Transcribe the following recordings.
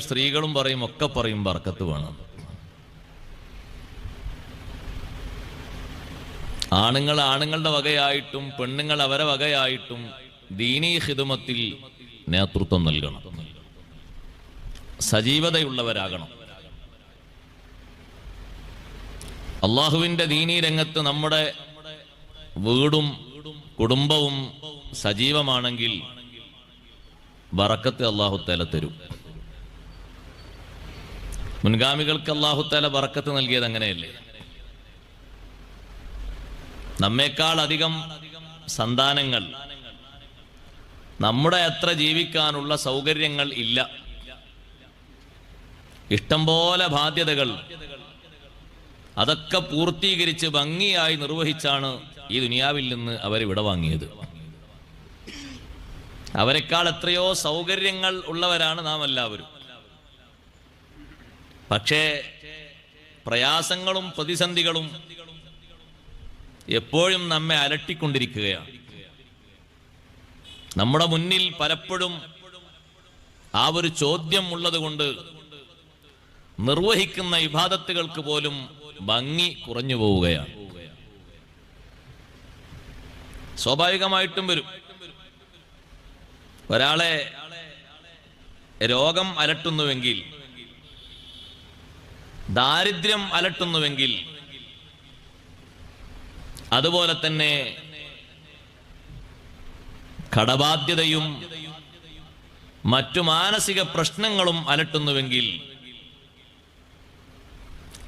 സ്ത്രീകളും പറയും, ഒക്കെ പറയും ബർക്കത്ത് വേണം. ആണുങ്ങൾ ആണുങ്ങളുടെ വകയായിട്ടും പെണ്ണുങ്ങൾ അവരെ വകയായിട്ടും ദീനീ ഖിദ്മത്തിൽ നേതൃത്വം നൽകണം, സജീവതയുള്ളവരാകണം. അള്ളാഹുവിന്റെ ദീനീ രംഗത്ത് നമ്മുടെ വീടും കുടുംബവും സജീവമാണെങ്കിൽ ബറക്കത്ത് അല്ലാഹു തആല തരും. മുൻഗാമികൾക്ക് അല്ലാഹു തആല ബറക്കത്ത് നൽകിയത് അങ്ങനെയല്ലേ? നമ്മേക്കാൾ അധികം സന്താനങ്ങൾ, നമ്മുടെ അത്ര ജീവിക്കാനുള്ള സൗകര്യങ്ങൾ ഇല്ല, ഇഷ്ടം പോലെ ബാധ്യതകൾ, അതൊക്കെ പൂർത്തീകരിച്ച് ഭംഗിയായി നിർവഹിച്ചാണ് ഈ ദുനിയാവിൽ നിന്ന് അവരിവിടെ വാങ്ങിയത്. അവരെക്കാൾ എത്രയോ സൗകര്യങ്ങൾ ഉള്ളവരാണ് നാം എല്ലാവരും. പക്ഷേ പ്രയാസങ്ങളും പ്രതിസന്ധികളും എപ്പോഴും നമ്മെ അലട്ടിക്കൊണ്ടിരിക്കുകയാണ്. നമ്മുടെ മുന്നിൽ പലപ്പോഴും ആ ഒരു ചോദ്യം ഉള്ളത് കൊണ്ട് നിർവഹിക്കുന്ന ഇബാദത്തുകൾക്ക് പോലും ഭംഗി കുറഞ്ഞു പോവുകയാണ്. സ്വാഭാവികമായിട്ടും വരും. ഒരാളെ രോഗം അലട്ടുന്നുവെങ്കിൽ, ദാരിദ്ര്യം അലട്ടുന്നുവെങ്കിൽ, അതുപോലെ തന്നെ കടബാധ്യതയും മറ്റു മാനസിക പ്രശ്നങ്ങളും അലട്ടുന്നുവെങ്കിൽ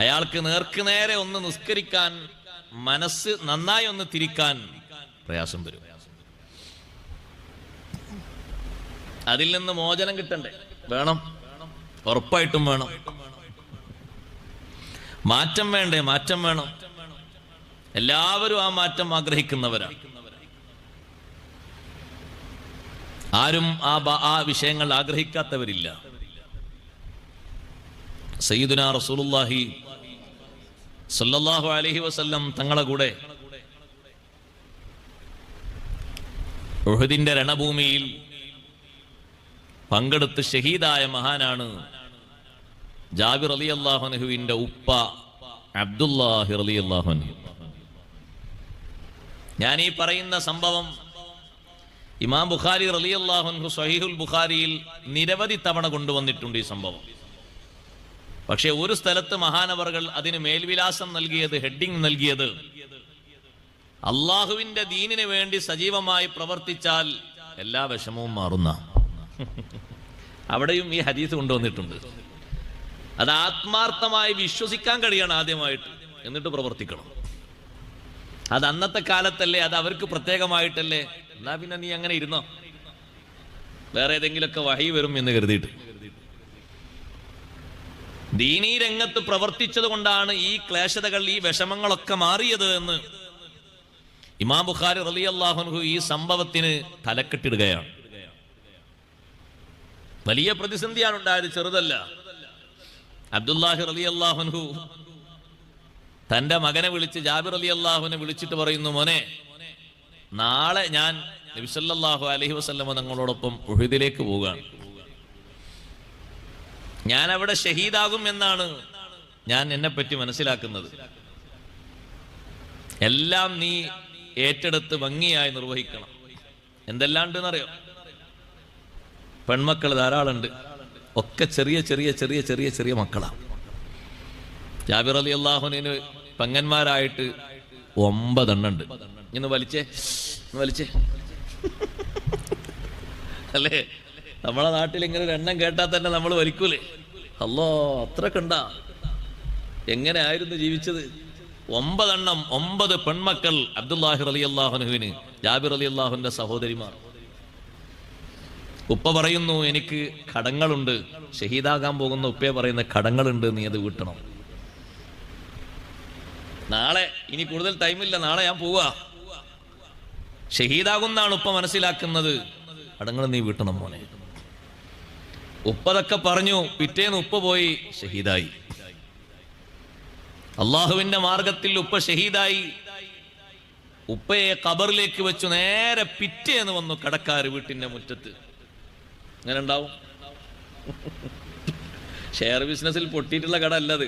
അയാൾക്ക് നേർക്കുനേരെ ഒന്ന് നിസ്കരിക്കാൻ, മനസ്സ് നന്നായി ഒന്ന് തിരിക്കാൻ പ്രയാസം വരും. അതിൽ നിന്ന് മോചനം കിട്ടണ്ടേ? വേണം, ഉറപ്പായിട്ടും വേണം. മാറ്റം വേണ്ടേ? മാറ്റം വേണം. എല്ലാവരും ആ മാറ്റം ആഗ്രഹിക്കുന്നവരാണ്. ആരും ആ വിഷയങ്ങൾ ആഗ്രഹിക്കാത്തവരില്ല. സയ്യിദുനാ റസൂലുള്ളാഹി സ്വല്ലല്ലാഹു അലൈഹി വസല്ലം തങ്ങളെ കൂടെ ഉഹദിന്റെ രണഭൂമിയിൽ പങ്കെടുത്ത് ഷഹീദായ മഹാനാണ് ജാബിർ റളിയല്ലാഹു അൻഹുവിന്റെ ഉപ്പ അബ്ദുല്ലാഹി റളിയല്ലാഹു അൻഹു. ഞാൻ ഈ പറയുന്ന സംഭവം ഇമാം ബുഖാരി റളിയല്ലാഹു അൻഹു സ്വഹീഹുൽ ബുഖാരിയിൽ നിരവധി തവണ കൊണ്ടുവന്നിട്ടുണ്ട് ഈ സംഭവം. പക്ഷെ ഒരു സ്ഥലത്ത് മഹാനവറുകൾ അതിന് മേൽവിലാസം നൽകിയത്, ഹെഡിങ് നൽകിയത്, അള്ളാഹുവിന്റെ ദീനിന് വേണ്ടി സജീവമായി പ്രവർത്തിച്ചാൽ എല്ലാ വിഷമവും മാറുന്ന. അവിടെയും ഈ ഹദീസ് കൊണ്ടുവന്നിട്ടുണ്ട്. അത് ആത്മാർത്ഥമായി വിശ്വസിക്കാൻ കഴിയണം ആദ്യമായിട്ട്, എന്നിട്ട് പ്രവർത്തിക്കണം. അത് അന്നത്തെ കാലത്തല്ലേ, അത് അവർക്ക് പ്രത്യേകമായിട്ടല്ലേ. എന്നാ പിന്നെ നീ അങ്ങനെ ഇരുന്നോ, വേറെ ഏതെങ്കിലുമൊക്കെ വഹി വരും എന്ന് കരുതിയിട്ട്. ദീനീ രംഗത്ത് പ്രവർത്തിച്ചത് കൊണ്ടാണ് ഈ ക്ലേശതകൾ, ഈ വിഷമങ്ങളൊക്കെ മാറിയത് എന്ന് ഇമാം ബുഖാരി റളിയല്ലാഹു അൻഹു ഈ സംഭവത്തിന് തലക്കെട്ടിടുകയാണ്. വലിയ പ്രതിസന്ധിയാണ് ഉണ്ടായത്, ചെറുതല്ല. അബ്ദുല്ലാഹി റളിയല്ലാഹു അൻഹു തന്റെ മകനെ വിളിച്ച്, ജാബിർ റളിയല്ലാഹുവിനെ വിളിച്ചിട്ട് പറയുന്നു, മോനെ, നാളെ ഞാൻ നബി സല്ലല്ലാഹു അലൈഹി വസല്ലം തങ്ങളോടൊപ്പം ഉഹദിലേക്ക് പോവുകയാണ്. ഞാൻ അവിടെ ഷഹീദാകും എന്നാണ് ഞാൻ എന്നെപ്പറ്റി മനസ്സിലാക്കുന്നത്. എല്ലാം നീ ഏറ്റെടുത്ത് ഭംഗിയായി നിർവഹിക്കണം. എന്തെല്ലാണ്ടെന്നറിയോ? പെൺമക്കൾ ധാരാളമുണ്ട്, ഒക്കെ ചെറിയ ചെറിയ ചെറിയ ചെറിയ ചെറിയ മക്കളാണ്. ജാബിർ റളിയല്ലാഹുവിന് പെങ്ങന്മാരായിട്ട് 9 എണ്ണുണ്ട്. ഇന്ന് വലിച്ചേ, വലിച്ചേ അല്ലേ? നമ്മളെ നാട്ടിൽ ഇങ്ങനെ ഒരു എണ്ണം കേട്ടാൽ തന്നെ നമ്മൾ വലിക്കൂലേ? അല്ലോ, അത്ര കണ്ട എങ്ങനെ ആയിരുന്നു ജീവിച്ചത്? 9 എണ്ണം, 9 പെൺമക്കൾ അബ്ദുല്ലാഹി റളിയല്ലാഹു അൻഹുവിന്, ജാബിർ റളിയല്ലാഹുവിന്റെ സഹോദരിമാർ. ഉപ്പ പറയുന്നു, എനിക്ക് കടങ്ങളുണ്ട്. ഷഹീദാകാൻ പോകുന്ന ഉപ്പയെ പറയുന്ന കടങ്ങളുണ്ട്, നീ അത് വീട്ടണം. നാളെ, ഇനി കൂടുതൽ ടൈമില്ല, നാളെ ഞാൻ പോവാ. ഷഹീദാകുന്നാണ് ഉപ്പ മനസ്സിലാക്കുന്നത്. കടങ്ങൾ നീ വീട്ടണം മോനെ. ഉപ്പതൊക്കെ പറഞ്ഞു. പിറ്റേന്ന് ഉപ്പ പോയി ഷഹീദായി. അള്ളാഹുവിന്റെ മാർഗത്തിൽ ഉപ്പ ഷഹീദായി. ഉപ്പയെ ഖബറിലേക്ക് വെച്ചു. നേരെ പിറ്റേന്ന് വന്നു കടക്കാര് വീട്ടിന്റെ മുറ്റത്ത്. അങ്ങനെ ഉണ്ടാവും. ഷെയർ ബിസിനസ്സിൽ പൊട്ടിയിട്ടുള്ള കട അല്ലത്.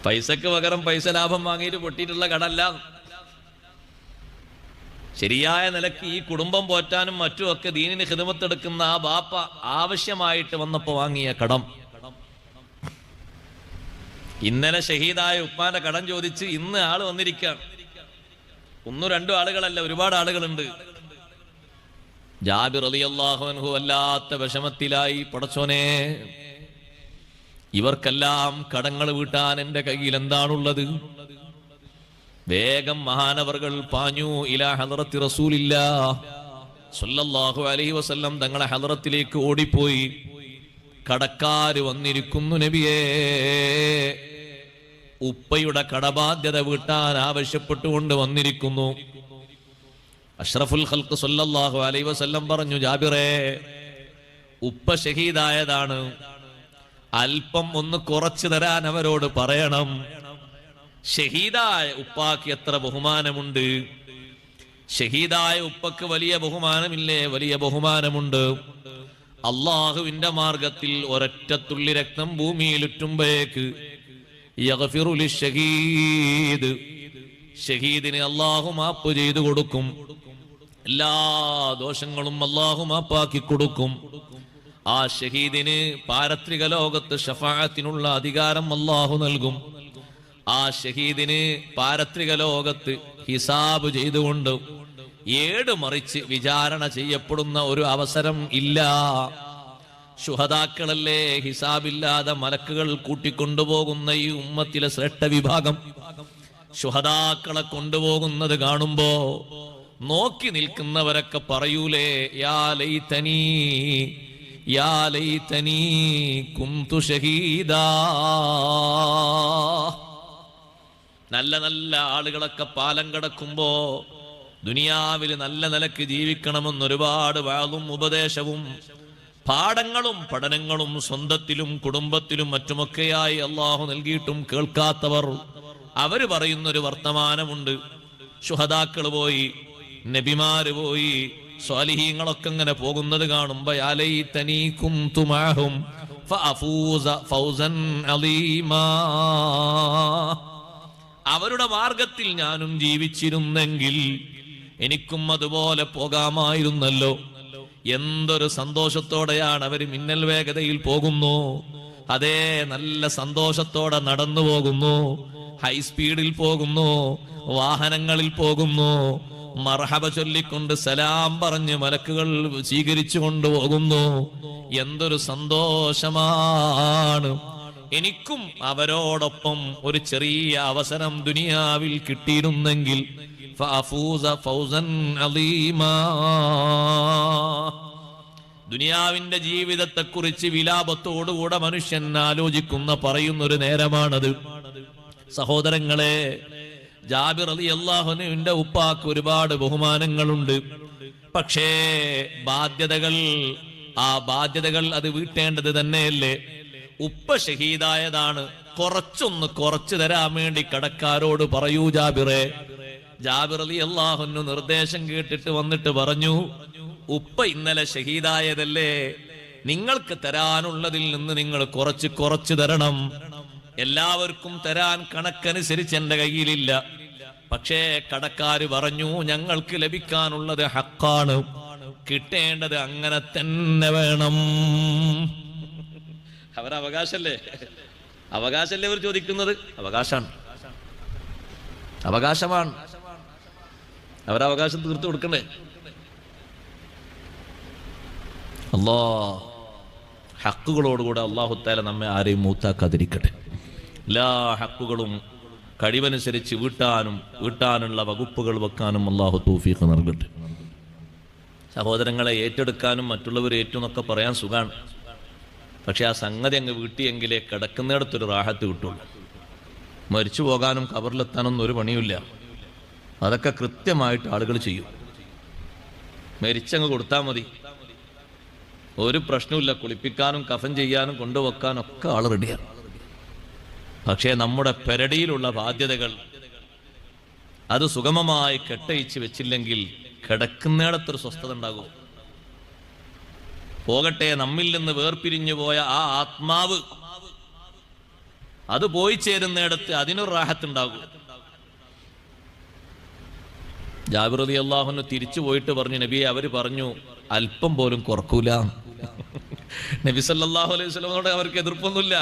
പൈസക്ക് പകരം പൈസ ലാഭം വാങ്ങിയിട്ട് പൊട്ടിയിട്ടുള്ള കട അല്ല. ശരിയായ നിലക്ക് ഈ കുടുംബം പോറ്റാനും മറ്റുമൊക്കെ ദീനിന് ഖിദ്മത്തെടുക്കുന്ന ആ ബാപ്പ ആവശ്യമായിട്ട് വന്നപ്പോ വാങ്ങിയ കടം. ഇന്നലെ ഷഹീദായ ഉപ്പാന്റെ കടം ചോദിച്ച് ഇന്ന് ആള് വന്നിരിക്കുകയാണ്. ഒന്നും രണ്ടും ആളുകളല്ല, ഒരുപാട് ആളുകളുണ്ട്. ജാബിർ റളിയല്ലാഹു അൻഹു വല്ലാത്ത വിഷമത്തിലായി. പടച്ചോനെ, ഇവർക്കെല്ലാം കടങ്ങൾ വീട്ടാൻ എന്റെ കയ്യിൽ എന്താണുള്ളത്? വേഗം മഹാനവർകൾ പാഞ്ഞു ഇലാ ഹദറത്തി റസൂലില്ലാഹ് സ്വല്ലല്ലാഹു അലൈഹി വസല്ലം തങ്ങളെ ഹദറത്തിലേക്ക് ഓടിപ്പോയി. കടക്കാര് വന്നിരിക്കുന്നു നബിയേ, ഉപ്പയുടെ കടബാധ്യത വീട്ടാൻ ആവശ്യപ്പെട്ടുകൊണ്ട് വന്നിരിക്കുന്നു. അഷ്റഫുൽ ഖൽഖ് സ്വല്ലല്ലാഹു അലൈഹി വസല്ലം പറഞ്ഞു, ജാബിറേ, ഉപ്പ ഷഹീദായതാണ്, അല്പം ഒന്ന് കുറച്ചു തരാൻ അവരോട് പറയണം. ഷഹീദായ ഉപ്പാക്ക് എത്ര ബഹുമാനമുണ്ട്! ഷഹീദായ ഉപ്പക്ക് വലിയ ബഹുമാനമില്ലേ? വലിയ ബഹുമാനമുണ്ട്. അള്ളാഹുവിന്റെ മാർഗത്തിൽ ഒരൊറ്റ തുള്ളി രക്തം ഭൂമിയിലുറ്റുമ്പോഴേക്ക് യഗ്ഫിറു ലിശ്ശഹീദ്, ഷഹീദിന് അള്ളാഹു മാപ്പ് ചെയ്തു കൊടുക്കും. എല്ലാ ദോഷങ്ങളും അള്ളാഹു മാപ്പാക്കി കൊടുക്കും. ആ ഷഹീദിന് പാരത്രിക ലോകത്ത് ശഫാഅത്തിനുള്ള അധികാരം അള്ളാഹു നൽകും. ആ ഷഹീദിന് പാരത്രിക ലോകത്ത് ഹിസാബ് ചെയ്തുകൊണ്ട് ഏട് മറിച്ച് വിചാരണ ചെയ്യപ്പെടുന്ന ഒരു അവസരം ഇല്ല. ശുഹദാക്കളല്ലേ ഹിസാബില്ലാതെ മലക്കുകൾ കൂട്ടിക്കൊണ്ടുപോകുന്ന ഈ ഉമ്മത്തിലെ ശ്രേഷ്ഠ വിഭാഗം. ശുഹദാക്കളെ കൊണ്ടുപോകുന്നത് കാണുമ്പോ നോക്കി നിൽക്കുന്നവരൊക്കെ പറയൂലേ, യാ ലൈതനീ യാ ലൈതനീ കുന്തു ഷഹീദാ. നല്ല നല്ല ആളുകളൊക്കെ പാലം കടക്കുമ്പോ ദുനിയാവിൽ നല്ല നിലക്ക് ജീവിക്കണമെന്ന് ഒരുപാട് വാളും ഉപദേശവും പാഠങ്ങളും പഠനങ്ങളും സ്വന്തത്തിലും കുടുംബത്തിലും മറ്റുമൊക്കെയായി അള്ളാഹു നൽകിയിട്ടും കേൾക്കാത്തവർ, അവര് പറയുന്നൊരു വർത്തമാനമുണ്ട്. ശുഹദാക്കൾ പോയി, നബിമാര് പോയി, സ്വാലിഹീങ്ങളൊക്കെ ഇങ്ങനെ പോകുന്നത് കാണുമ്പോ യാ ലൈതനീ കുന്തു മഅഹും ഫഅഫൂസ ഫൗസൻ അലീമാ, അവരുടെ മാർഗത്തിൽ ഞാനും ജീവിച്ചിരുന്നെങ്കിൽ എനിക്കും അതുപോലെ പോകാമായിരുന്നല്ലോ. എന്തൊരു സന്തോഷത്തോടെയാണ് അവർ മിന്നൽ വേഗതയിൽ പോകുന്നു. അതേ, നല്ല സന്തോഷത്തോടെ നടന്നു പോകുന്നു, ഹൈസ്പീഡിൽ പോകുന്നു, വാഹനങ്ങളിൽ പോകുന്നു, മർഹബ ചൊല്ലിക്കൊണ്ട് സലാം പറഞ്ഞ് മലക്കുകൾ സ്വീകരിച്ചു കൊണ്ടുപോകുന്നു. എന്തൊരു സന്തോഷമാണ്! എനിക്കും അവരോടൊപ്പം ഒരു ചെറിയ അവസരം ദുനിയാവിൽ കിട്ടിയിരുന്നെങ്കിൽ ഫഅഫൂസ ഫൗസൻ അലീമാ. ദുനിയാവിന്റെ ജീവിതത്തെക്കുറിച്ച് വിലാപത്തോടുകൂടെ മനുഷ്യൻ ആലോചിക്കുന്ന പറയുന്നൊരു നേരമാണത്. സഹോദരങ്ങളെ, ജാബിർ റളിയല്ലാഹു അൻഹുവിന്റെ ഉപ്പാക്ക് ഒരുപാട് ബഹുമാനങ്ങളുണ്ട്. പക്ഷേ ആ ബാധ്യതകൾ അത് വീട്ടേണ്ടത് തന്നെയല്ലേ? ഉപ്പ ഷഹീദായതാണ്, കുറച്ചൊന്ന് കുറച്ചു തരാൻ വേണ്ടി കടക്കാരോട് പറയൂ ജാബിറേ. ജാബിർ റളിയല്ലാഹു അൻഹു നിർദ്ദേശം കേട്ടിട്ട് വന്നിട്ട് പറഞ്ഞു, ഉപ്പ ഇന്നലെ ഷഹീദായതല്ലേ, നിങ്ങൾക്ക് തരാനുള്ളതിൽ നിന്ന് നിങ്ങൾ കുറച്ചു തരണം. എല്ലാവർക്കും തരാൻ കണക്കനുസരിച്ച് എന്റെ കയ്യിലില്ല. പക്ഷേ കടക്കാര് പറഞ്ഞു, ഞങ്ങൾക്ക് ലഭിക്കാനുള്ളത് ഹക്കാണ്, കിട്ടേണ്ടത് അങ്ങനെ തന്നെ വേണം. അവരവകാശല്ലേ അവർ ചോദിക്കുന്നത്? അവകാശമാണ്. അവരവകാശം തീർത്തു കൊടുക്കണ്ടേ? ഹക്കുകളോടുകൂടെ അല്ലാഹു തആല നമ്മെ ആരെയും മൂത്താക്കാതിരിക്കട്ടെ. എല്ലാ ഹക്കുകളും കഴിവനുസരിച്ച് വീട്ടാനുള്ള വകുപ്പുകൾ വെക്കാനും അല്ലാഹു തൗഫീഖ് നൽകട്ടെ. സഹോദരങ്ങളെ, ഏറ്റെടുക്കാനും മറ്റുള്ളവർ ഏറ്റെന്നൊക്കെ പറയാൻ സുഖാണ്. പക്ഷെ ആ സംഗതി അങ്ങ് വീട്ടിയെങ്കിലേ കിടക്കുന്നിടത്തൊരു റാഹത്ത് കിട്ടുള്ളൂ. മരിച്ചു പോകാനും ഖബറിലെത്താനൊന്നും ഒരു പണിയില്ല. അതൊക്കെ കൃത്യമായിട്ട് ആളുകൾ ചെയ്യും. മരിച്ചങ്ങ് കൊടുത്താൽ മതി, ഒരു പ്രശ്നമില്ല. കുളിപ്പിക്കാനും കഫൻ ചെയ്യാനും കൊണ്ടുവെക്കാനും ഒക്കെ ആൾ റെഡിയാണ്. പക്ഷേ നമ്മുടെ പെരടിയിലുള്ള ബാധ്യതകൾ അത് സുഗമമായി കെട്ടയിച്ച് വെച്ചില്ലെങ്കിൽ കിടക്കുന്നിടത്തൊരു സ്വസ്ഥത ഉണ്ടാകും. പോകട്ടെ, നമ്മിൽ നിന്ന് വേർപിരിഞ്ഞു പോയ ആ ആത്മാവ് അത് പോയി ചേരുന്നിടത്ത് അതിനൊരു റാഹത്തുണ്ടാകും. ജാബിർ റളിയല്ലാഹു അൻഹു തിരിച്ചു പോയിട്ട് പറഞ്ഞു, നബിയെ അവര് പറഞ്ഞു അല്പം പോലും കുറക്കൂല. നബി സല്ലല്ലാഹു അലൈഹി വസല്ലമയോട് അവർക്ക് എതിർപ്പൊന്നുമില്ല.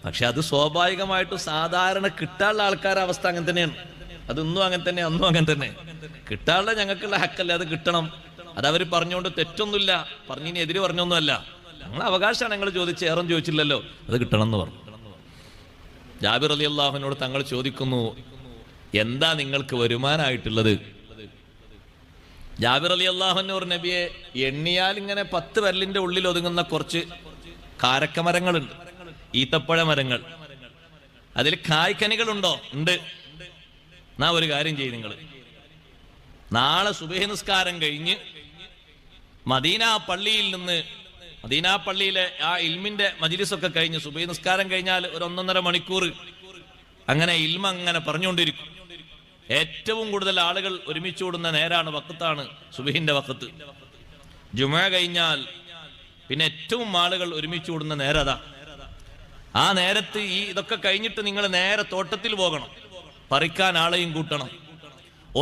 പക്ഷെ അത് സ്വാഭാവികമായിട്ടും സാധാരണ കിട്ടാനുള്ള ആൾക്കാരുടെ അവസ്ഥ അങ്ങനെ തന്നെയാണ്. അതിന്നും അങ്ങനെ തന്നെ, അന്നും അങ്ങനെ തന്നെ. കിട്ടാനുള്ള ഞങ്ങൾക്കുള്ള ഹക്കല്ലേ, അത് കിട്ടണം. അതവർ പറഞ്ഞുകൊണ്ട് തെറ്റൊന്നുമില്ല, പറഞ്ഞിനി എതിര് പറഞ്ഞൊന്നുമല്ല. ഞങ്ങളെ അവകാശമാണ് ഞങ്ങൾ ചോദിച്ച്, ഏറും ചോദിച്ചില്ലല്ലോ, അത് കിട്ടണം എന്ന് പറഞ്ഞു. ജാബിർ റളിയല്ലാഹു അൻഹുവിനോട് തങ്ങൾ ചോദിക്കുന്നു, എന്താ നിങ്ങൾക്ക് വരുമാനമായിട്ടുള്ളത്? ജാബിർ റളിയല്ലാഹു അൻഹു ഒരു നബിയെ, എണ്ണിയാൽ ഇങ്ങനെ 10 വിരലിന്റെ ഉള്ളിൽ ഒതുങ്ങുന്ന കുറച്ച് കാരക്കമരങ്ങളുണ്ട്, ഈത്തപ്പഴ മരങ്ങൾ. അതിൽ കായ്ക്കനികളുണ്ടോ? ഉണ്ട്. എന്നാ ഒരു കാര്യം ചെയ്യും, നിങ്ങൾ നാളെ സുബഹി നിസ്കാരം കഴിഞ്ഞ് മദീന പള്ളിയിൽ നിന്ന്, മദീന പള്ളിയിലെ ആ ഇൽമിന്റെ മജ്‌ലിസൊക്കെ കഴിഞ്ഞ് സുബഹി നിസ്കാരം കഴിഞ്ഞാൽ ഒരു 1.5 മണിക്കൂർ അങ്ങനെ ഇൽമ അങ്ങനെ പറഞ്ഞുകൊണ്ടിരിക്കും. ഏറ്റവും കൂടുതൽ ആളുകൾ ഒരുമിച്ച് കൂടുന്ന നേരാണ്, വഖത്താണ് സുബഹിന്റെ വഖത്ത്. ജുമുഅ കഴിഞ്ഞാൽ പിന്നെ ഏറ്റവും ആളുകൾ ഒരുമിച്ച് കൂടുന്ന നേരതാ. ആ നേരത്ത് ഇതൊക്കെ കഴിഞ്ഞിട്ട് നിങ്ങൾ നേരെ തോട്ടത്തിൽ പോകണം, പറിക്കാൻ ആളെയും കൂട്ടണം.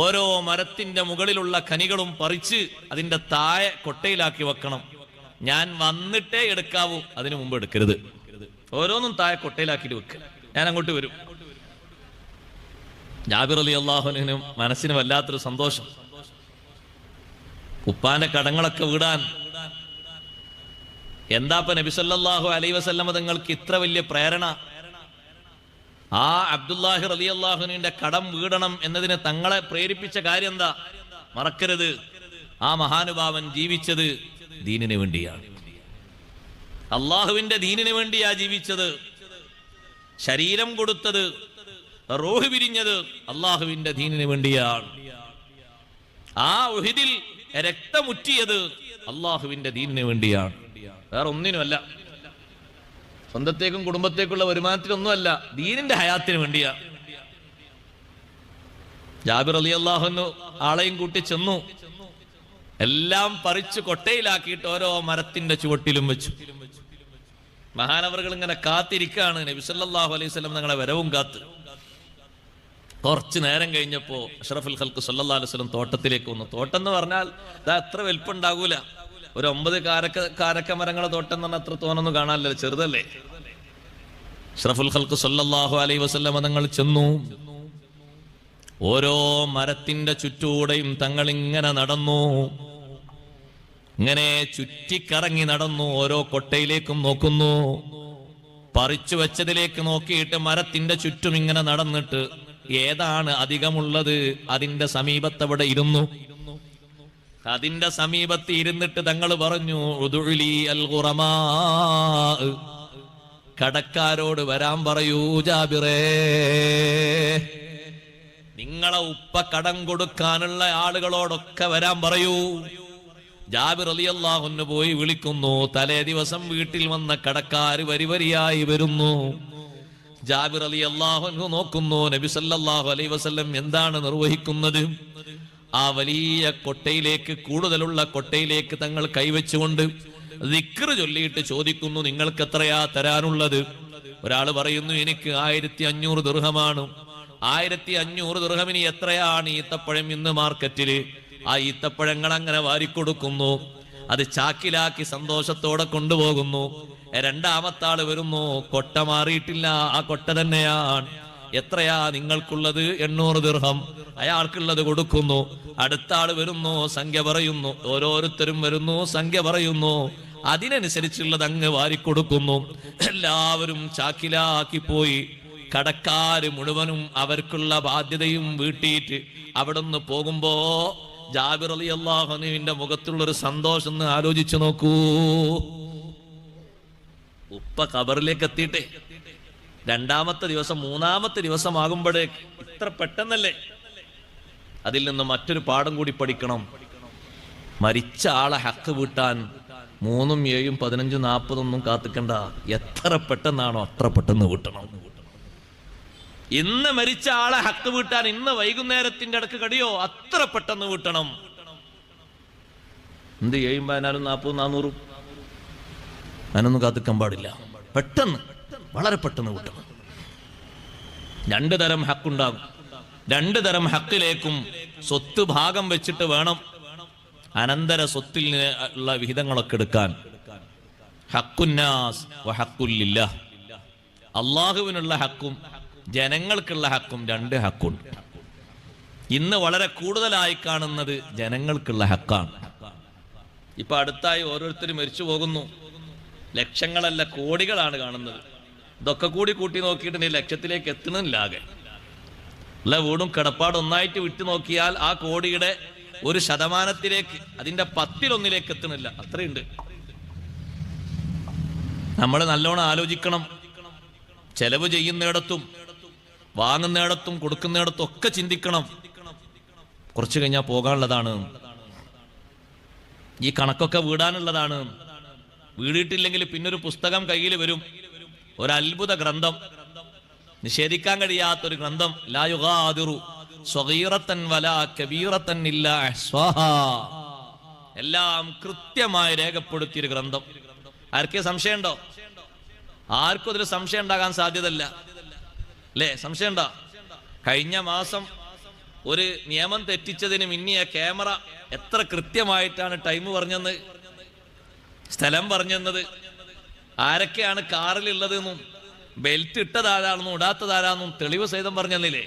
ഓരോ മരത്തിന്റെ മുകളിലുള്ള ഖനികളും പറിച്ച് അതിന്റെ താഴെ കൊട്ടയിലാക്കി വെക്കണം. ഞാൻ വന്നിട്ടേ എടുക്കാവൂ, അതിനു മുമ്പ് എടുക്കരുത്. ഓരോന്നും താഴെ കൊട്ടയിലാക്കിയിട്ട് വെക്കുക, ഞാൻ അങ്ങോട്ട് വരും. ജാബിർ റളിയല്ലാഹു അൻഹുവിനും മനസ്സിന് വല്ലാത്തൊരു സന്തോഷം. ഉപ്പാന്റെ കടങ്ങളൊക്കെ വീടാൻ എന്താപ്പ നബി സല്ലല്ലാഹു അലൈഹി വസല്ലമ തങ്ങൾക്ക് ഇത്ര വലിയ പ്രേരണ? ആ അബ്ദുല്ലാഹി റളിയല്ലാഹു അൻഹുവിന്റെ കടം വീടണം എന്നതിന് തങ്ങളെ പ്രേരിപ്പിച്ച കാര്യം എന്താ? മറക്കരുത്, ആ മഹാനുഭാവൻ ജീവിച്ചത് ദീനിന് വേണ്ടിയാണ്, അള്ളാഹുവിന്റെ ദീനിന് വേണ്ടിയാ ജീവിച്ചത്. ശരീരം കൊടുത്തത്, റൂഹ് പിരിഞ്ഞത് അള്ളാഹുവിന്റെ ദീനിന് വേണ്ടിയാണ്. ആ ഉഹദിൽ രക്തമുറ്റിയത് അള്ളാഹുവിന്റെ ദീനിന് വേണ്ടിയാണ്, വേറെ ഒന്നിനുമല്ല. സ്വന്തത്തേക്കും കുടുംബത്തേക്കുള്ള വരുമാനത്തിനൊന്നുമല്ല, ദീനിന്റെ ഹയാത്തിന് വേണ്ടിയാ. ജാബിർ റളിയല്ലാഹു അൻഹു ആളെയും കൂട്ടി ചെന്നു. എല്ലാം പറിച്ചു കൊട്ടയിലാക്കിയിട്ട് ഓരോ മരത്തിന്റെ ചുവട്ടിലും വെച്ചു. മഹാനവറുകൾ ഇങ്ങനെ കാത്തിരിക്കാണ്, നബി സല്ലല്ലാഹു അലൈഹി വസല്ലം തങ്ങളെ വരവും കാത്ത്. കുറച്ചു നേരം കഴിഞ്ഞപ്പോ അഷ്റഫുൽ ഖൽഖ് സല്ലല്ലാഹു അലൈഹി വസല്ലം തോട്ടത്തിലേക്ക് വന്നു. തോട്ടം എന്ന് പറഞ്ഞാൽ ഇതാ അത്ര വലിപ്പുണ്ടാകൂല, ഒരു 9 കാരക്ക മരങ്ങളെ തോട്ടം എന്ന് പറഞ്ഞാൽ അത്ര തോന്നൊന്നും കാണാനല്ലോ, ചെറുതല്ലേ. അഷ്റഫുൽ ഖൽഖ് സല്ലല്ലാഹു അലൈഹി വസല്ലം തങ്ങൾ ചെന്നു. ഓരോ മരത്തിന്റെ ചുറ്റൂടെയും തങ്ങൾ ഇങ്ങനെ നടന്നു, ഇങ്ങനെ ചുറ്റിക്കറങ്ങി നടന്നു. ഓരോ കൊട്ടയിലേക്കും നോക്കുന്നു, പറിച്ചു വെച്ചതിലേക്ക് നോക്കിയിട്ട് മരത്തിന്റെ ചുറ്റും ഇങ്ങനെ നടന്നിട്ട് ഏതാണ് അധികമുള്ളത് അതിന്റെ സമീപത്തവിടെ ഇരുന്നു. അതിന്റെ സമീപത്ത് ഇരുന്നിട്ട് തങ്ങൾ പറഞ്ഞു, ഉദുലി അൽ ഖുറമാ, കടക്കാരോട് വരാൻ പറയൂ ജാബിറേ, നിങ്ങളെ ഉപ്പ കടം കൊടുക്കാനുള്ള ആളുകളോടൊക്കെ വരാൻ പറയൂ. ജാബിർ റളിയല്ലാഹു അൻഹു പോയി വിളിക്കുന്നു. തലേ ദിവസം വീട്ടിൽ വന്ന കടക്കാര് വരിവരിയായി വരുന്നു. ജാബിർ റളിയല്ലാഹു അൻഹു നോക്കുന്നു, നബി സല്ലല്ലാഹു അലൈഹി വസല്ലം എന്താണ് നിർവഹിക്കുന്നത്? ആ വലിയ കൊട്ടയിലേക്ക്, കൂടുതലുള്ള കൊട്ടയിലേക്ക് തങ്ങൾ കൈവച്ചുകൊണ്ട് ദിക്ർ ചൊല്ലിയിട്ട് ചോദിക്കുന്നു, നിങ്ങൾക്ക് എത്രയാ തരാനുള്ളത്? ഒരാൾ പറയുന്നു, എനിക്ക് 1500 ദിർഹമാണ്. 1500 ദിർഹമിന് എത്രയാണ് ഈത്തപ്പഴം ഇന്ന് മാർക്കറ്റില്? ആ ഈത്തപ്പഴങ്ങൾ അങ്ങനെ വാരിക്കൊടുക്കുന്നു, അത് ചാക്കിലാക്കി സന്തോഷത്തോടെ കൊണ്ടുപോകുന്നു. രണ്ടാമത്തെ ആള് വരുന്നു, കൊട്ട മാറിയിട്ടില്ല, ആ കൊട്ട തന്നെയാണ്. എത്രയാ നിങ്ങൾക്കുള്ളത്? 800 ദിർഹം. അയാൾക്കുള്ളത് കൊടുക്കുന്നു. അടുത്ത ആള് വരുന്നു, സംഖ്യ പറയുന്നു. ഓരോരുത്തരും വരുന്നു, സംഖ്യ പറയുന്നു. അതിനനുസരിച്ചുള്ളത് അങ്ങ് വാരിക്കൊടുക്കുന്നു. എല്ലാവരും ചാക്കിലാക്കി പോയി. കടക്കാര് മുഴുവനും അവർക്കുള്ള ബാധ്യതയും വീട്ടിയിട്ട് അവിടുന്ന് പോകുമ്പോ ജാബിർ റളിയല്ലാഹു അൻഹുവിന്റെ മുഖത്തുള്ളൊരു സന്തോഷം ഒന്ന് ആലോചിച്ചു നോക്കൂ. ഉപ്പ ഖബറിലേക്ക് എത്തിയിട്ടേ രണ്ടാമത്തെ ദിവസം, മൂന്നാമത്തെ ദിവസം ആകുമ്പോഴേക്ക് ഇത്ര പെട്ടെന്നല്ലേ? അതിൽ നിന്ന് മറ്റൊരു പാഠം കൂടി പഠിക്കണം. മരിച്ച ആളെ ഹക്ക് വീട്ടാൻ 3, 7, 15, 40 ഒന്നും കാത്തിക്കണ്ട. എത്ര പെട്ടെന്നാണോ അത്ര പെട്ടെന്ന് വീട്ടണം. ഇന്ന് മരിച്ച ആളെ ഹക്ക് വീട്ടാൻ ഇന്ന് വൈകുന്നേരത്തിന്റെ ഇടക്ക് കടിയോ അത്ര പെട്ടെന്ന് വീട്ടണം. എന്ത് 7, 14, 40, 400 അതിനൊന്നും കാത്തിക്കാൻ പാടില്ല. പെട്ടെന്ന്, വളരെ പെട്ടെന്ന് കിട്ടണം. 2 തരം ഹക്കുണ്ടാകും. 2 തരം ഹക്കിലേക്കും സ്വത്ത് ഭാഗം വെച്ചിട്ട് വേണം അനന്തര സ്വത്തിൽ ഉള്ള വിഹിതങ്ങളൊക്കെ എടുക്കാൻ. ഹക്കുന്നാസ് വ ഹക്കുല്ലില്ലാഹ്, അള്ളാഹുവിനുള്ള ഹക്കും ജനങ്ങൾക്കുള്ള ഹക്കും 2 ഹക്കുണ്ട്. ഇന്ന് വളരെ കൂടുതലായി കാണുന്നത് ജനങ്ങൾക്കുള്ള ഹക്കാണ്. ഇപ്പൊ അടുത്തായി ഓരോരുത്തരും മരിച്ചു പോകുന്നു, ലക്ഷങ്ങളല്ല കോടികളാണ് കാണുന്നത്. ഇതൊക്കെ കൂടി കൂട്ടി നോക്കിയിട്ട് ലക്ഷത്തിലേക്ക് എത്തണില്ലാകെ. ഉള്ള വീടും കിടപ്പാടും ഒന്നായിട്ട് വിട്ടു നോക്കിയാൽ ആ കോടിയുടെ 1% അതിന്റെ 10-1 എത്തണില്ല. അത്രയുണ്ട്. നമ്മൾ നല്ലോണം ആലോചിക്കണം. ചെലവ് ചെയ്യുന്നിടത്തും വാങ്ങുന്നിടത്തും കൊടുക്കുന്നിടത്തും ഒക്കെ ചിന്തിക്കണം. കുറച്ചു കഴിഞ്ഞാൽ പോകാനുള്ളതാണ്. ഈ കണക്കൊക്കെ വീടാനുള്ളതാണ്. വീടിയിട്ടില്ലെങ്കിൽ പിന്നൊരു പുസ്തകം കയ്യിൽ വരും, ഒരു അത്ഭുത ഗ്രന്ഥം, നിഷേധിക്കാൻ കഴിയാത്തൊരു ഗ്രന്ഥം. ലാ യുഗാദിറു സ്വഗീറത്തൻ വലാ കബീറത്തൻ ഇല്ലാ അഹ്സാഹാ, എല്ലാം കൃത്യമായി രേഖപ്പെടുത്തിയൊരു ഗ്രന്ഥം. ആർക്കേ സംശയമുണ്ടോ? ആർക്കും അതിൽ സംശയം ഉണ്ടാകാൻ സാധ്യതയില്ല അല്ലേ? സംശയമുണ്ടോ? കഴിഞ്ഞ മാസം ഒരു നിയമം തെറ്റിച്ചതിന് മിന്നിയ ക്യാമറ എത്ര കൃത്യമായിട്ടാണ് ടൈം പറഞ്ഞത്, സ്ഥലം പറഞ്ഞത്, ആരൊക്കെയാണ് കാറിലുള്ളതെന്നും ബെൽറ്റ് ഇട്ടതാരാണെന്നും ഇടാത്തതാരാണെന്നും തെളിവ് സഹിതം പറഞ്ഞില്ലേ?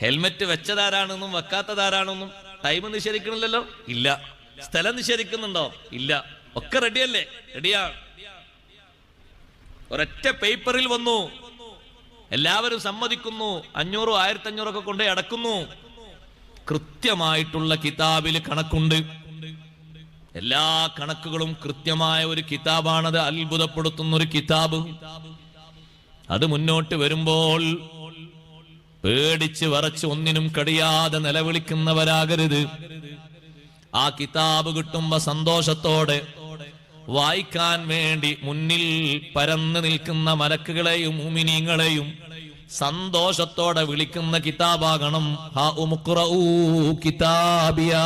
ഹെൽമെറ്റ് വെച്ചതാരാണെന്നും വെക്കാത്തതാരാണെന്നും ടൈം നിഷേധിക്കണില്ലല്ലോ? ഇല്ല. സ്ഥലം നിഷേധിക്കുന്നുണ്ടോ? ഇല്ല. ഒക്കെ റെഡിയല്ലേ? റെഡിയാണ്. ഒരൊറ്റ പേപ്പറിൽ വന്നു, എല്ലാവരും സമ്മതിക്കുന്നു, 500 1500 ഒക്കെ കൊണ്ടേ അടക്കുന്നു. കൃത്യമായിട്ടുള്ള കിതാബിൽ കണക്കുണ്ട്. എല്ലാ കണക്കുകളും കൃത്യമായ ഒരു കിതാബാണത്. അത്ഭുതപ്പെടുത്തുന്ന ഒരു കിതാബ്. അത് മുന്നോട്ട് വരുമ്പോൾ പേടിച്ച് വറച്ച് ഒന്നിനും കഴിയാതെ നിലവിളിക്കുന്നവരാകരുത്. ആ കിതാബ് കിട്ടുമ്പോ സന്തോഷത്തോടെ വായിക്കാൻ വേണ്ടി മുന്നിൽ പരന്നു നിൽക്കുന്ന മലക്കുകളെയും മുഅ്മിനീങ്ങളെയും സന്തോഷത്തോടെ വിളിക്കുന്ന കിതാബാകണം. കിതാബിയാ,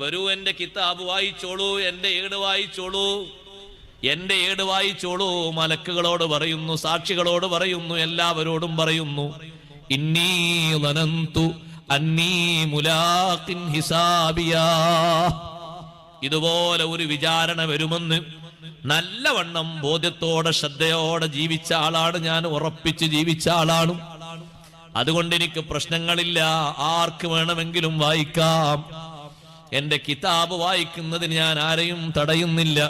വരൂ എന്റെ കിതാബ് വായിച്ചോളൂ, എന്റെ ഏട് വായിച്ചോളൂ, എന്റെ ഏട് വായിച്ചോളൂ. മലക്കുകളോട് പറയുന്നു, സാക്ഷികളോട് പറയുന്നു, എല്ലാവരോടും പറയുന്നു. ഇന്നീ ളനന്തു അന്നീ മുലാഖിൻ ഹിസാബിയാ, ഇതുപോലെ ഒരു വിചാരണ വരുമെന്ന് നല്ലവണ്ണം ബോധ്യത്തോടെ ശ്രദ്ധയോടെ ജീവിച്ച ആളാണ് ഞാൻ, ഉറപ്പിച്ച് ജീവിച്ച ആളാണ്. അതുകൊണ്ട് എനിക്ക് പ്രശ്നങ്ങളില്ല, ആർക്ക് വേണമെങ്കിലും വായിക്കാം. എന്റെ കിതാബ് വായിക്കുന്നതിന് ഞാൻ ആരെയും തടയുന്നില്ല.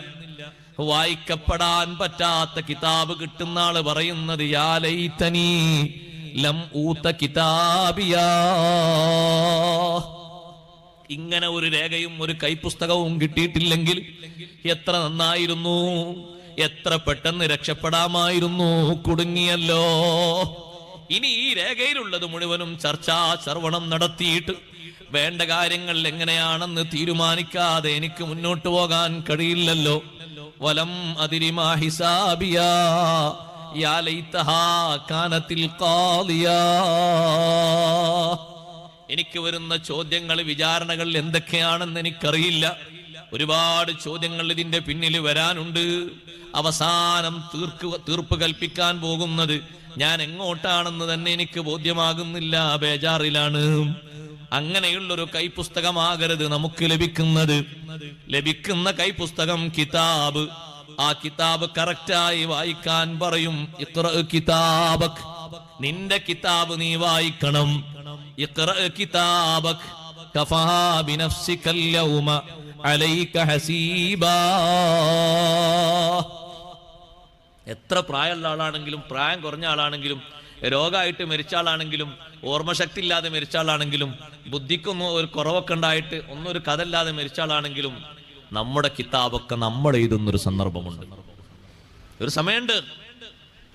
വായിക്കപ്പെടാൻ പറ്റാത്ത കിതാബ് കിട്ടുന്ന ആള് പറയുന്നത് യാ ലൈതനീ ലം ഊത കിതാബിയാ, ഇങ്ങനെ ഒരു രേഖയും ഒരു കൈപ്പുസ്തകവും കിട്ടിയിട്ടില്ലെങ്കിൽ എത്ര നന്നായിരുന്നു, എത്ര പെട്ടെന്ന് രക്ഷപ്പെടാമായിരുന്നു. കുടുങ്ങിയല്ലോ. ഇനി ഈ രേഖയിലുള്ളത് മുഴുവനും ചർച്ചാ ശ്രവണം നടത്തിയിട്ട് വേണ്ട കാര്യങ്ങൾ എങ്ങനെയാണെന്ന് തീരുമാനിക്കാതെ എനിക്ക് മുന്നോട്ട് പോകാൻ കഴിയില്ലല്ലോ. വലം അതിരിമാ ഹിസാബിയാ യാ ലൈതഹാ കാനത്തിൽ ഖാദിയാ, എനിക്ക് വരുന്ന ചോദ്യങ്ങൾ, വിചാരണകൾ എന്തൊക്കെയാണെന്ന് എനിക്കറിയില്ല. ഒരുപാട് ചോദ്യങ്ങൾ ഇതിന്റെ പിന്നിൽ വരാനുണ്ട്. അവസാനം തീർപ്പ് കൽപ്പിക്കാൻ പോകുന്നത് ഞാൻ എങ്ങോട്ടാണെന്ന് തന്നെ എനിക്ക് ബോധ്യമാകുന്നില്ല. ബേജാറിലാണ്. അങ്ങനെയുള്ളൊരു കൈപ്പുസ്തകമാകരുത് നമുക്ക് ലഭിക്കുന്നത്. ലഭിക്കുന്ന കൈപ്പുസ്തകം കിതാബ്. ആ കിതാബ് കറക്റ്റായി വായിക്കാൻ പറയും. ഇഖ്റ കിതാബക്, നിന്റെ കിതാബ് നീ വായിക്കണം. ഇഖ്റ കിതാബക് കഫാ ബിനഫ്സികൽ യൗമ അലൈക ഹസീബാ. എത്ര പ്രായമുള്ള ആളാണെങ്കിലും, പ്രായം കുറഞ്ഞ ആളാണെങ്കിലും, രോഗമായിട്ട് മരിച്ച ആളാണെങ്കിലും, ഓർമ്മശക്തി ഇല്ലാതെ മരിച്ച ആളാണെങ്കിലും, ബുദ്ധിക്കൊന്നും ഒരു കുറവൊക്കെ ഉണ്ടായിട്ട് ഒന്നൊരു കഥ ഇല്ലാതെ മരിച്ച ആളാണെങ്കിലും, നമ്മുടെ കിതാബൊക്കെ നമ്മൾ എഴുതുന്നൊരു സന്ദർഭമുണ്ട്, ഒരു സമയമുണ്ട്.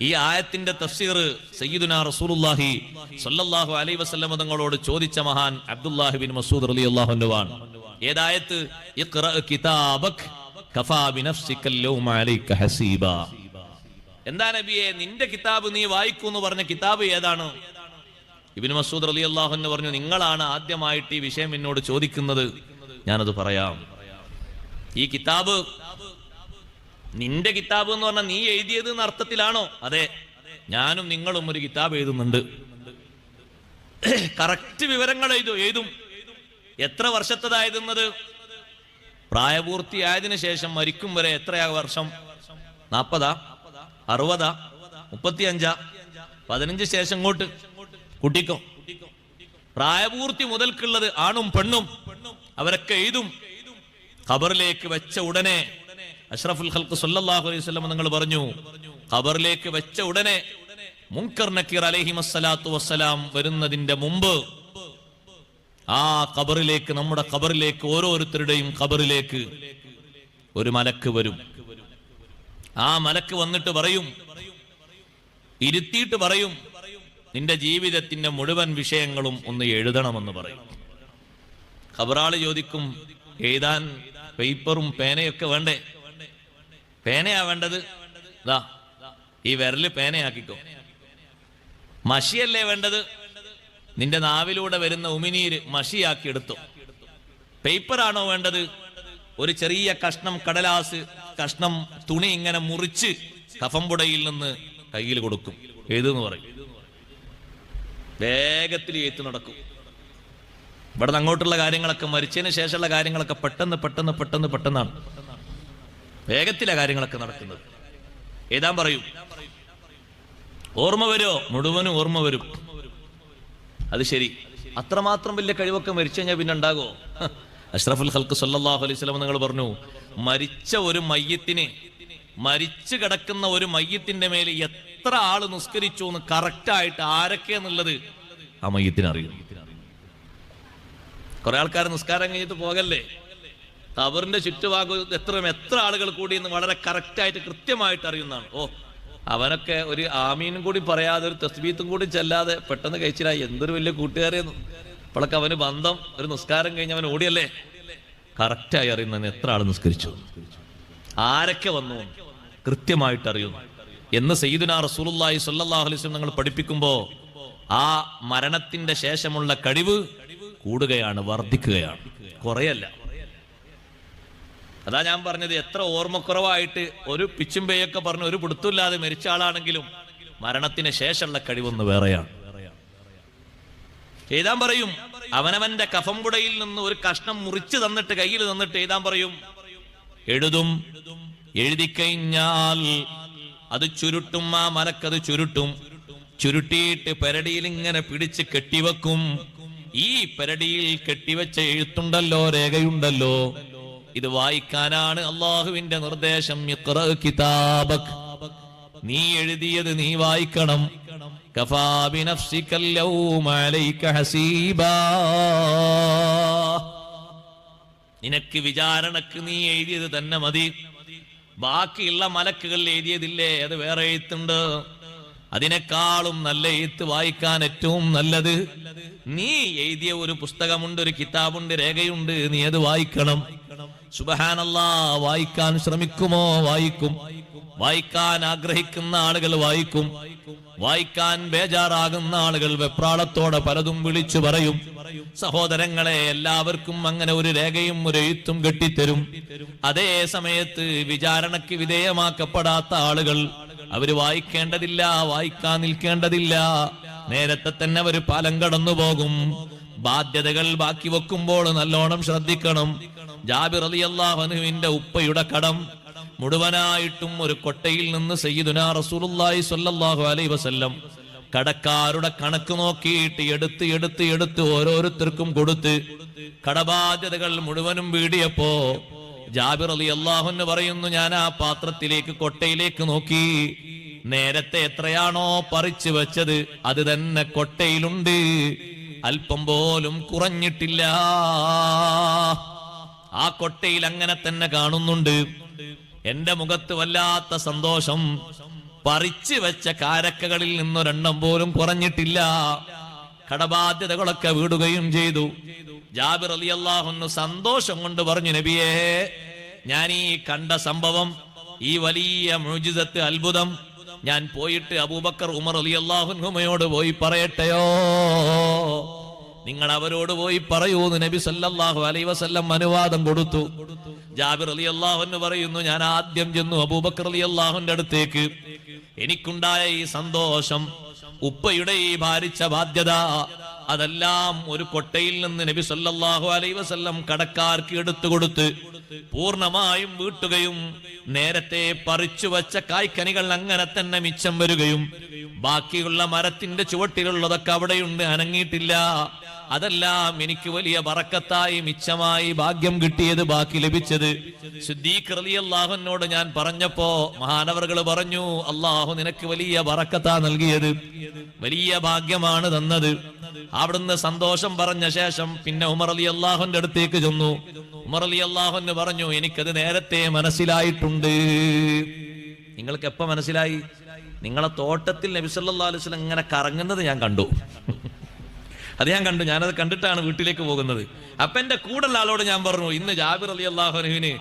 ഈ ആയത്തിന്റെ തഫ്സീർ സയ്യിദുനാ റസൂലുള്ളാഹി സ്വല്ലല്ലാഹു അലൈഹി വസല്ലം തങ്ങളോട് ചോദിച്ച മഹാൻ അബ്ദുല്ലാഹി ബിൻ മസ്ഊദ് റളിയല്ലാഹു അൻഹു ആണ്. ഏതായത്ത്? ഇഖ്റ കിതാബക് കഫാ ബിനഫ്സികൽ യൗമ അലൈക ഹസീബാ. എന്താ നബിയെ, നിന്റെ കിതാബ് നീ വായിക്കൂന്ന് പറഞ്ഞ കിതാബ് ഏതാണ്? ഇബ്നു മസ്ഊദ് റളിയല്ലാഹു അൻഹു പറഞ്ഞു, നിങ്ങളാണ് ആദ്യമായിട്ട് ഈ വിഷയം എന്നോട് ചോദിക്കുന്നത്, ഞാനത് പറയാം. ഈ കിതാബ് നിന്റെ കിതാബ് എന്ന് പറഞ്ഞാൽ നീ എഴുതിയത് എന്ന അർത്ഥത്തിലാണോ? അതെ, ഞാനും നിങ്ങളും ഒരു കിതാബ് എഴുതുന്നുണ്ട്. കറക്റ്റ് വിവരങ്ങൾ എഴുതും. എത്ര വർഷത്തതായിരുന്നത്? പ്രായപൂർത്തിയായതിനു ശേഷം മരിക്കും വരെ എത്രയാ വർഷം? 40, 60, 35, 15 ശേഷം ഇങ്ങോട്ട് കുട്ടിക്കോ. പ്രായപൂർത്തി മുതൽക്കുള്ളത് ആണും പെണ്ണും അവരൊക്കെ എഴുതും. ഖബറിലേക്ക് വെച്ച ഉടനെ അഷ്റഫുൽ ഖൽഖ് സല്ലല്ലാഹു അലൈഹി വസല്ലം നിങ്ങൾ പറഞ്ഞു, ഖബറിലേക്ക് വെച്ച ഉടനെ മുൻകർ നക്കീർ അലൈഹിമസ്സലാത്തു വസ്സലാം വരുന്നതിന്റെ മുമ്പ് ആ ഖബറിലേക്ക്, നമ്മുടെ ഖബറിലേക്ക്, ഓരോരുത്തരുടെയും ഖബറിലേക്ക് ഒരു മലക്ക് വരും. ആ മലക്ക് വന്നിട്ട് പറയും, ഇരുത്തിയിട്ട് പറയും, നിന്റെ ജീവിതത്തിന്റെ മുഴുവൻ വിഷയങ്ങളും ഒന്ന് എഴുതണമെന്ന് പറയും. ഖബറാള് ചോദിക്കും, എഴുതാൻ പേപ്പറും പേനയൊക്കെ വേണ്ടേ? പേനയാ വേണ്ടത്? ദാ ഈ വിരല് പേനയാക്കിക്കോ. മഷിയല്ലേ വേണ്ടത്? നിന്റെ നാവിലൂടെ വരുന്ന ഉമിനീര് മഷിയാക്കി എടുത്തോ. പേപ്പറാണോ വേണ്ടത്? ഒരു ചെറിയ കഷ്ണം കടലാസ്, കഷ്ണം തുണി ഇങ്ങനെ മുറിച്ച് കഫംപുടയിൽ നിന്ന് കയ്യിൽ കൊടുക്കും, എഴുതെന്ന് പറയും. വേഗത്തിൽ എഴുത്ത് നടക്കും. ഇവിടെ നിന്ന് അങ്ങോട്ടുള്ള കാര്യങ്ങളൊക്കെ, മരിച്ചതിന് ശേഷമുള്ള കാര്യങ്ങളൊക്കെ പെട്ടെന്നാണ്. വേഗത്തിലെ കാര്യങ്ങളൊക്കെ നടക്കുന്നത്. എഴുതാൻ പറയും. ഓർമ്മ വരുമോ? മുഴുവനും ഓർമ്മ വരും. അത് ശരി, അത്രമാത്രം വലിയ കഴിവൊക്കെ മരിച്ചു കഴിഞ്ഞാൽ പിന്നെ ഉണ്ടാകുമോ? അഷ്റഫുൽ ഖൽഖ് സല്ലല്ലാഹു അലൈഹി വസല്ലം നിങ്ങൾ പറഞ്ഞു, മരിച്ച ഒരു മയ്യത്തിന്, മരിച്ചു കിടക്കുന്ന ഒരു മയ്യത്തിന്റെ മേൽ എത്ര ആള് നിസ്കരിച്ചു എന്ന് കറക്റ്റായിട്ട് ആരൊക്കെയെന്നുള്ളത് ആ മയ്യത്തിന് അറിയും. കുറെ ആൾക്കാർ നിസ്കാരം കഴിഞ്ഞിട്ട് പോകല്ലേ, ഖബറിന്റെ ചുറ്റുഭാഗം എത്ര ആളുകൾ കൂടി എന്ന് വളരെ കറക്റ്റായിട്ട് കൃത്യമായിട്ട് അറിയുന്നതാണ്. ഓ, അവനൊക്കെ ഒരു ആമീനും കൂടി പറയാതെ, ഒരു തസ്ബീത്തും കൂടി ചെല്ലാതെ പെട്ടെന്ന് കഴിച്ചില്ല, എന്തൊരു വലിയ കൂട്ടുകാരെയെന്ന്. അപ്പോഴൊക്കെ അവന് ബന്ധം, ഒരു നിസ്കാരം കഴിഞ്ഞ് അവൻ ഓടിയല്ലേ. കറക്റ്റായി അറിയുന്നതിന് എത്ര ആൾ നിസ്കരിച്ചു, ആരൊക്കെ വന്നു, കൃത്യമായിട്ട് അറിയുന്നു എന്ന് സയ്യിദുനാ റസൂലുള്ളാഹി സ്വല്ലല്ലാഹു അലൈഹി വസല്ലം നിങ്ങൾ പഠിപ്പിക്കുമ്പോ ആ മരണത്തിന്റെ ശേഷമുള്ള കഴിവ് കൂടുകയാണ്, വർദ്ധിക്കുകയാണ്, കുറയല്ല. അതാ ഞാൻ പറഞ്ഞത്, എത്ര ഓർമ്മക്കുറവായിട്ട് ഒരു പിച്ചുംപേയൊക്കെ പറഞ്ഞ് ഒരു പിടുത്തമില്ലാതെ മരിച്ച ആളാണെങ്കിലും മരണത്തിന് ശേഷമുള്ള കഴിവൊന്ന് വേറെയാണ്. എഴുതാൻ പറയും. അവനവന്റെ കഫംപുടയിൽ നിന്ന് ഒരു കഷ്ണം മുറിച്ച് തന്നിട്ട് കയ്യിൽ തന്നിട്ട് എഴുതാൻ പറയും. എഴുതും. എഴുതിക്കഴിഞ്ഞാൽ അത് ചുരുട്ടും. ആ മലക്കത് ചുരുട്ടും. ചുരുട്ടിയിട്ട് പെരടിയിൽ ഇങ്ങനെ പിടിച്ച് കെട്ടിവെക്കും. ഈ പെരടിയിൽ കെട്ടിവെച്ച എഴുത്തുണ്ടല്ലോ, രേഖയുണ്ടല്ലോ, ഇത് വായിക്കാനാണ് അള്ളാഹുവിന്റെ നിർദ്ദേശം. ഇഖ്റ കിതാബക്, നീ എഴുതിയത് നീ വായിക്കണം. കഫാ ബിനഫ്സികൽ യൗമ അലൈക ഹസീബാ, നിനക്ക് വിചാരണക്ക് നീ എഴുതിയത് തന്നെ മതി. ബാക്കിയുള്ള മലക്കുകൾ എഴുതിയതില്ലേ, അത് വേറെ എഴുത്തുണ്ട്. അതിനേക്കാളും നല്ല എഴുത്ത് വായിക്കാൻ ഏറ്റവും നല്ലത് നീ എഴുതിയ ഒരു പുസ്തകമുണ്ട്, ഒരു കിതാബുണ്ട്, രേഖയുണ്ട്, നീ അത് വായിക്കണം. സുബ്ഹാനല്ലാഹ്, വായിക്കാൻ ശ്രമിക്കുമോ? വായിക്കും. വായിക്കാൻ ആഗ്രഹിക്കുന്ന ആളുകൾ വായിക്കും. വായിക്കാൻ ബേജാറാകുന്ന ആളുകൾ വെപ്രാളത്തോടെ പലതും വിളിച്ചു പറയും. സഹോദരങ്ങളെ, എല്ലാവർക്കും അങ്ങനെ ഒരു രേഖയും ഒരു എഴുത്തും കെട്ടിത്തരും. അതേ സമയത്ത് വിചാരണയ്ക്ക് വിധേയമാക്കപ്പെടാത്ത ആളുകൾ, അവര് വായിക്കേണ്ടതില്ല, വായിക്കാൻ നിൽക്കേണ്ടതില്ല. നേരത്തെ തന്നെ അവർ പാലം കടന്നു പോകും. ബാധ്യതകൾ ബാക്കി വെക്കുമ്പോൾ നല്ലോണം ശ്രദ്ധിക്കണം. ജാബിർ റളിയല്ലാഹു അൻഹുവിന്റെ ഉപ്പയുടെ കടം മുഴുവനായിട്ടും ഒരു കൊട്ടയിൽ നിന്ന് സയ്യിദുനാ റസൂലുള്ളാഹി സ്വല്ലല്ലാഹു അലൈഹി വസല്ലം കടക്കാരുടെ കണക്ക് നോക്കിയിട്ട് എടുത്ത് ഓരോരുത്തർക്കും കൊടുത്ത് കടബാധ്യതകൾ മുഴുവനും വീടിയപ്പോ ജാബിർ റളിയല്ലാഹു അൻഹു പറയുന്നു, ഞാൻ ആ പാത്രത്തിലേക്ക്, കൊട്ടയിലേക്ക് നോക്കി. നേരത്തെ എത്രയാണോ പറിച്ചു വെച്ചത് അത് തന്നെ കൊട്ടയിലുണ്ട്, അല്പം പോലും കുറഞ്ഞിട്ടില്ല. ആ കൊട്ടയിൽ അങ്ങനെ തന്നെ കാണുന്നുണ്ട്. എന്റെ മുഖത്ത് വല്ലാത്ത സന്തോഷം. പറിച്ചു വെച്ച കാരക്കകളിൽ നിന്നൊരെണ്ണം പോലും കുറഞ്ഞിട്ടില്ല. കടബാധ്യതകളൊക്കെ വീടുകയും ചെയ്തു. ജാബിർ റളിയല്ലാഹു അൻഹു സന്തോഷം കൊണ്ട് പറഞ്ഞു, നബിയേ, ഞാൻ ഈ കണ്ട സംഭവം, ഈ വലിയ മുഅ്ജിസത്ത്, അത്ഭുതം, ഞാൻ പോയിട്ട് അബൂബക്കർ, ഉമർ റളിയല്ലാഹു അൻഹുമയോട് പോയി പറയട്ടെയോ? നിങ്ങൾ അവരോട് പോയി പറയൂ എന്ന് നബി സല്ലല്ലാഹു അലൈഹി വസല്ലം അനുവാദം കൊടുത്തു. ജാബിർ റളിയല്ലാഹു അൻഹു പറയുന്നു, ഞാൻ ആദ്യം ചെന്നു അബൂബക്കർ റളിയല്ലാഹുവിന്റെ അടുത്തേക്ക്. എനിക്കുണ്ടായ ഈ സന്തോഷം, ഉപ്പയുടെ ഈ ഭാരിച്ച ബാധ്യത, അതെല്ലാം ഒരു കൊട്ടയിൽ നിന്ന് നബി സല്ലല്ലാഹു അലൈഹി വസല്ലം കടക്കാർക്ക് എടുത്തു കൊടുത്ത് പൂർണ്ണമായും വീട്ടുകയും നേരത്തെ പറിച്ചു വച്ച കായ്ക്കനികൾ അങ്ങനെ തന്നെ മിച്ചം വരികയും ബാക്കിയുള്ള മരത്തിന്റെ ചുവട്ടിലുള്ളതൊക്കെ അവിടെയുണ്ട്, അനങ്ങിയിട്ടില്ല. അതെല്ലാം എനിക്ക് വലിയ ബറക്കത്തായി മിച്ചമായി ഭാഗ്യം കിട്ടിയത്, ബാക്കി ലഭിച്ചത്. സിദ്ദീഖ് റളിയല്ലാഹു അൻഹുവോട് ഞാൻ പറഞ്ഞപ്പോ മഹാനവറുകൾ പറഞ്ഞു, അല്ലാഹു നിനക്ക് വലിയ ബറക്കത്താ നൽകിയത്, വലിയ ഭാഗ്യമാണ് തന്നത്. അവിടുന്ന് സന്തോഷം പറഞ്ഞ ശേഷം പിന്നെ ഉമർ റളിയല്ലാഹുവിന്റെ അടുത്തേക്ക് ചെന്നു. ഉമർ റളിയല്ലാഹു അൻഹു പറഞ്ഞു, എനിക്കത് നേരത്തെ മനസ്സിലായിട്ടുണ്ട്. നിങ്ങൾക്ക് എപ്പോ മനസ്സിലായി? നിങ്ങളെ തോട്ടത്തിൽ നബി സല്ലല്ലാഹു അലൈഹി വസല്ലം ഇങ്ങനെ കറങ്ങുന്നത് ഞാൻ കണ്ടു. അത് ഞാൻ കണ്ടു, ഞാനത് കണ്ടിട്ടാണ് വീട്ടിലേക്ക് പോകുന്നത്. അപ്പൊ എന്റെ കൂടെയുള്ള ആളോട് ഞാൻ പറഞ്ഞു, ഇന്ന് ജാബിർ റളിയല്ലാഹു അൻഹുവിന്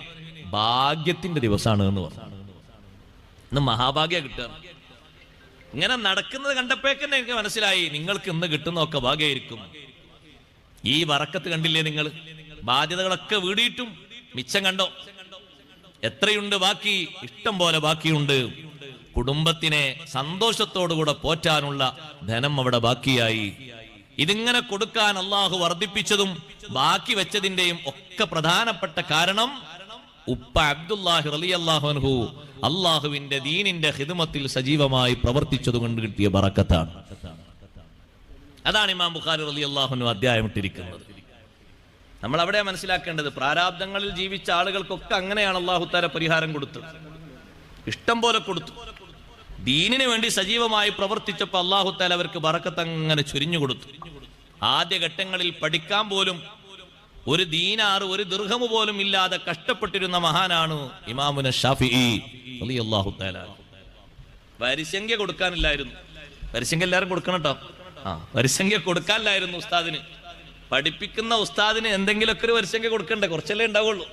ഭാഗ്യത്തിന്റെ ദിവസമാണ് എന്ന് പറഞ്ഞു. ഇന്ന് മഹാഭാഗ്യ കിട്ടുക. ഇങ്ങനെ നടക്കുന്നത് കണ്ടപ്പോഴേക്കന്നെ എനിക്ക് മനസ്സിലായി, നിങ്ങൾക്ക് ഇന്ന് കിട്ടുന്നതൊക്കെ ഭാഗ്യമായിരിക്കും. ഈ ബറക്കത്ത് കണ്ടില്ലേ നിങ്ങൾ? ബാധ്യതകളൊക്കെ വീടിയിട്ടും മിച്ചം കണ്ടോ? എത്രയുണ്ട് ബാക്കി? ഇഷ്ടം പോലെ ബാക്കിയുണ്ട്. കുടുംബത്തിനെ സന്തോഷത്തോടുകൂടെ പോറ്റാനുള്ള ധനം അവിടെ ബാക്കിയായി. ഇതിങ്ങനെ കൊടുക്കാൻ അള്ളാഹു വർദ്ധിപ്പിച്ചതും ബാക്കി വെച്ചതിന്റെയും ഒക്കെ പ്രധാനപ്പെട്ട കാരണം ഉപ്പ അബ്ദുല്ലാഹി റളിയല്ലാഹു അൻഹു അള്ളാഹുവിന്റെ ദീനിന്റെ ഖിദ്മത്തിൽ സജീവമായി പ്രവർത്തിച്ചതുകൊണ്ട് കിട്ടിയ ബറക്കത്താണ്. അതാണ് ഇമാം ബുഖാരി റളിയല്ലാഹു അൻഹു അധ്യായം ഇട്ടിരിക്കുന്നത്. നമ്മൾ അവിടെ മനസ്സിലാക്കേണ്ടത്, പ്രാരാബ്ദങ്ങളിൽ ജീവിച്ച ആളുകൾക്കൊക്കെ അങ്ങനെയാണ് അല്ലാഹു തആല പരിഹാരം കൊടുത്തത്. ഇഷ്ടം പോലെ കൊടുത്തു. ദീനിന് വേണ്ടി സജീവമായി പ്രവർത്തിച്ചപ്പോൾ അല്ലാഹു തആല അവർക്ക് ബറക്കത്ത് അങ്ങനെ ചൊരിഞ്ഞു കൊടുത്തു. ആദ്യഘട്ടങ്ങളിൽ പഠിക്കാൻ പോലും ഒരു ദീനാർ, ഒരു ദിർഹം പോലും ഇല്ലാതെ കഷ്ടപ്പെട്ടിരുന്ന മഹാനാണ് ഇമാമുന ഷാഫിഈ റളിയല്ലാഹു തആല. വരിസംഖ്യ കൊടുക്കാനില്ലായിരുന്നു. വരിസംഖ്യ എല്ലാവരും കൊടുക്കണം കേട്ടോ. വരിസംഖ്യ കൊടുക്കാനില്ലായിരുന്നു ഉസ്താദിന്. പഠിപ്പിക്കുന്ന ഉസ്താദിന് എന്തെങ്കിലുമൊക്കെ ഒരു വരിസംഖ്യ കൊടുക്കണ്ടേ? കുറച്ചല്ലേ ഉണ്ടാവുള്ളൂ.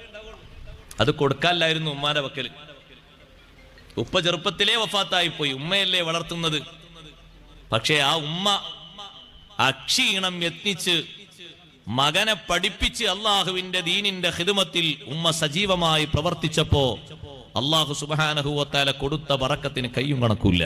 അത് കൊടുക്കാനില്ലായിരുന്നു ഉമ്മാന്റെ പക്കല്. ഉപ്പ ചെറുപ്പത്തിലേ വഫാത്തായി പോയി. ഉമ്മയല്ലേ വളർത്തുന്നത്. പക്ഷേ ആ ഉമ്മ അക്ഷീണം യത്നിച്ച് മകനെ പഠിപ്പിച്ച് അള്ളാഹുവിന്റെ ദീനിന്റെ ഖിദ്മത്തിൽ ഉമ്മ സജീവമായി പ്രവർത്തിച്ചപ്പോ അള്ളാഹു സുബ്ഹാനഹു വ തആല കൊടുത്ത ബറക്കത്തിന് കയ്യും കണക്കൂല്ല.